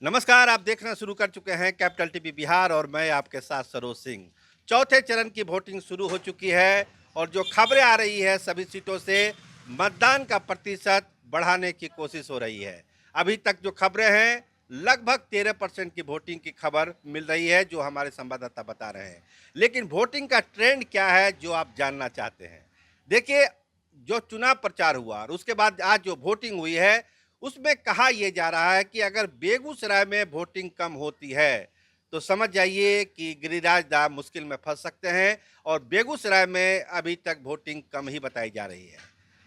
नमस्कार, आप देखना शुरू कर चुके हैं कैपिटल टीवी बिहार और मैं आपके साथ सरोज सिंह। चौथे चरण की वोटिंग शुरू हो चुकी है और जो खबरें आ रही है सभी सीटों से मतदान का प्रतिशत बढ़ाने की कोशिश हो रही है। अभी तक जो खबरें हैं लगभग 13% की वोटिंग की खबर मिल रही है जो हमारे संवाददाता बता रहे हैं। लेकिन वोटिंग का ट्रेंड क्या है जो आप जानना चाहते हैं। देखिए, जो चुनाव प्रचार हुआ और उसके बाद आज जो वोटिंग हुई है उसमें कहा यह जा रहा है कि अगर बेगूसराय में वोटिंग कम होती है तो समझ जाइए कि गिरिराज दा मुश्किल में फंस सकते हैं और बेगूसराय में अभी तक वोटिंग कम ही बताई जा रही है।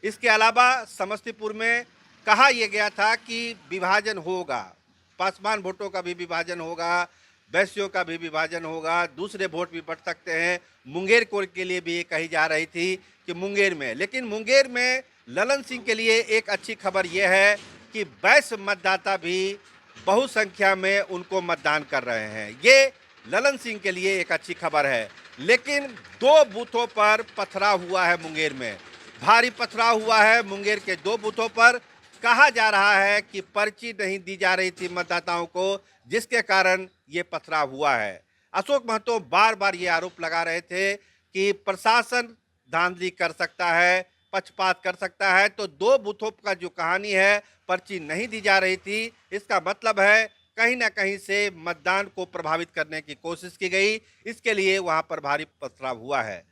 इसके अलावा समस्तीपुर में कहा यह गया था कि विभाजन होगा, पासवान वोटों का भी विभाजन होगा, वैश्यों का भी विभाजन होगा, दूसरे वोट भी बढ़ सकते हैं। मुंगेर को के लिए भी ये कही जा रही थी कि मुंगेर में, लेकिन मुंगेर में ललन सिंह के लिए एक अच्छी खबर यह है कि वैश्य मतदाता भी बहुसंख्या में उनको मतदान कर रहे हैं। ये ललन सिंह के लिए एक अच्छी खबर है। लेकिन दो बूथों पर पथराव हुआ है मुंगेर में, भारी पथराव हुआ है मुंगेर के दो बूथों पर। कहा जा रहा है कि पर्ची नहीं दी जा रही थी मतदाताओं को, जिसके कारण ये पथराव हुआ है। अशोक महतो बार बार ये आरोप लगा रहे थे कि प्रशासन धांधली कर सकता है, पक्षपात कर सकता है। तो दो बूथों का जो कहानी है, पर्ची नहीं दी जा रही थी, इसका मतलब है कहीं ना कहीं से मतदान को प्रभावित करने की कोशिश की गई। इसके लिए वहां पर भारी पथराव हुआ है।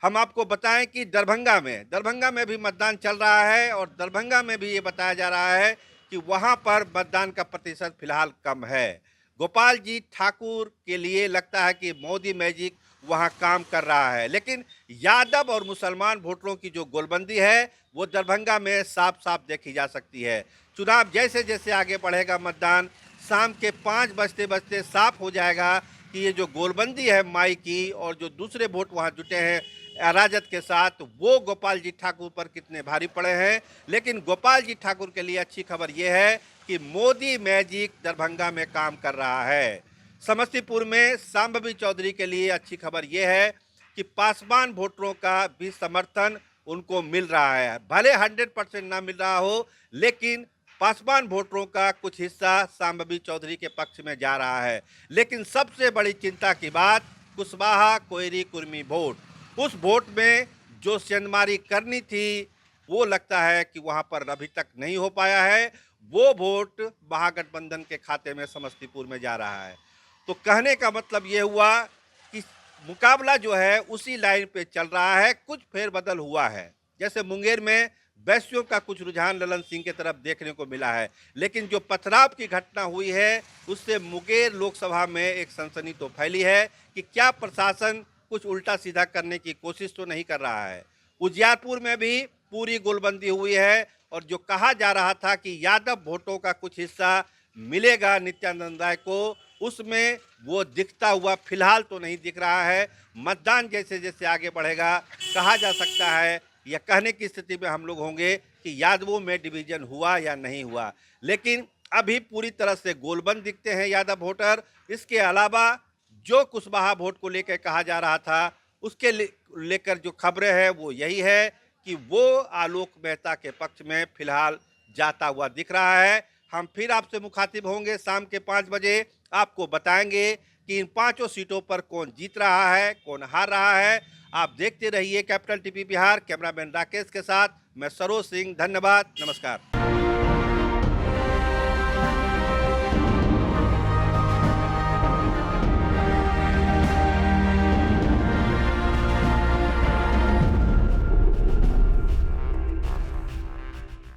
हम आपको बताएं कि दरभंगा में भी मतदान चल रहा है और दरभंगा में भी ये बताया जा रहा है कि वहां पर मतदान का प्रतिशत फिलहाल कम है। गोपाल जी ठाकुर के लिए लगता है कि मोदी मैजिक वहां काम कर रहा है, लेकिन यादव और मुसलमान वोटरों की जो गोलबंदी है वो दरभंगा में साफ साफ देखी जा सकती है। चुनाव जैसे जैसे आगे बढ़ेगा, मतदान शाम के 5 बजते बजते साफ हो जाएगा कि ये जो गोलबंदी है माई की और जो दूसरे वोट वहां जुटे हैं राजद के साथ, वो गोपाल जी ठाकुर पर कितने भारी पड़े हैं। लेकिन गोपाल जी ठाकुर के लिए अच्छी खबर यह है कि मोदी मैजिक दरभंगा में काम कर रहा है। समस्तीपुर में सांबवी चौधरी के लिए अच्छी खबर यह है कि पासवान वोटरों का भी समर्थन उनको मिल रहा है। भले 100% ना मिल रहा हो, लेकिन पासवान वोटरों का कुछ हिस्सा सांबवी चौधरी के पक्ष में जा रहा है। लेकिन सबसे बड़ी चिंता की बात कुशवाहा कोयरी कुर्मी वोट, उस वोट में जो सेंधमारी करनी थी वो लगता है कि वहां पर अभी तक नहीं हो पाया है। वो वोट महागठबंधन के खाते में समस्तीपुर में जा रहा है। तो कहने का मतलब ये हुआ कि मुकाबला जो है उसी लाइन पे चल रहा है, कुछ फेरबदल हुआ है। जैसे मुंगेर में वैश्यों का कुछ रुझान ललन सिंह की तरफ देखने को मिला है, लेकिन जो पथराव की घटना हुई है उससे मुंगेर लोकसभा में एक सनसनी तो फैली है कि क्या प्रशासन कुछ उल्टा सीधा करने की कोशिश तो नहीं कर रहा है। उजियारपुर में भी पूरी गोलबंदी हुई है और जो कहा जा रहा था कि यादव वोटों का कुछ हिस्सा मिलेगा नित्यानंद राय को, उसमें वो दिखता हुआ फिलहाल तो नहीं दिख रहा है। मतदान जैसे जैसे आगे बढ़ेगा कहा जा सकता है या कहने की स्थिति में हम लोग होंगे कि यादवों में डिवीजन हुआ या नहीं हुआ। लेकिन अभी पूरी तरह से गोलबंद दिखते हैं यादव वोटर। इसके अलावा जो कुशवाहा वोट को लेकर कहा जा रहा था उसके लेकर जो खबरें हैं वो यही है कि वो आलोक मेहता के पक्ष में फिलहाल जाता हुआ दिख रहा है। हम फिर आपसे मुखातिब होंगे शाम के 5 बजे, आपको बताएंगे कि इन पांचों सीटों पर कौन जीत रहा है, कौन हार रहा है। आप देखते रहिए capital TV Bihar. Cameraman Rakesh के साथ मैं सरोज सिंह। धन्यवाद, नमस्कार।